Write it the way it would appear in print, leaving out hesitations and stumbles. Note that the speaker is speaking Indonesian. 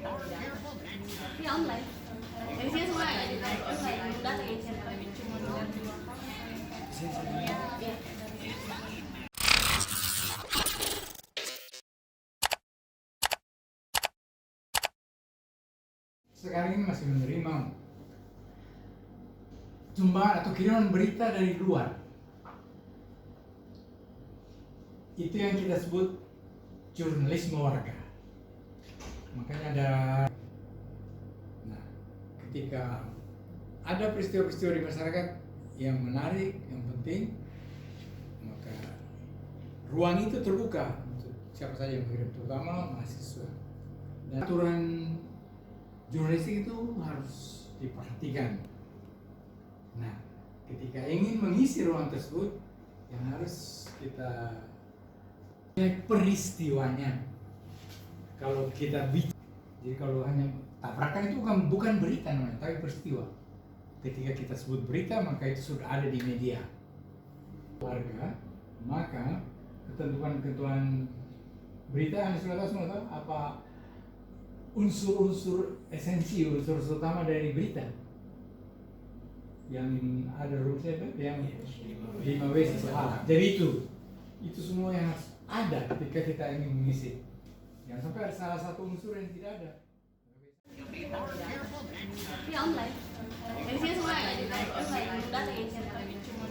Iya online. Dari sini semua ada di online. Data yang cuma Iya. Sekarang ini masih menerima sumbangan atau kiriman berita dari luar. Itu yang kita sebut jurnalisme warga. Makanya ada, nah, ketika ada peristiwa-peristiwa di masyarakat yang menarik, yang penting, maka ruang itu terbuka untuk siapa saja yang mengirim, terutama mahasiswa. Dan aturan jurnalistik itu harus diperhatikan. Nah, ketika ingin mengisi ruang tersebut, yang harus kita lihat peristiwanya. Kalau kita bicara, jadi kalau hanya tabrakan itu bukan berita namanya, tapi peristiwa. Ketika kita sebut berita, maka itu sudah ada di media warga, maka ketentuan-ketentuan berita yang sudah tahu semua tahu apa unsur-unsur esensi, unsur utama dari berita yang ada rumusnya itu yang 5W soal. Jadi itu semua yang harus ada ketika kita ingin mengisi. Jangan sampai ada salah satu unsur yang tidak ada. Iya online. Dari sini semua ada di online. Data yang cuma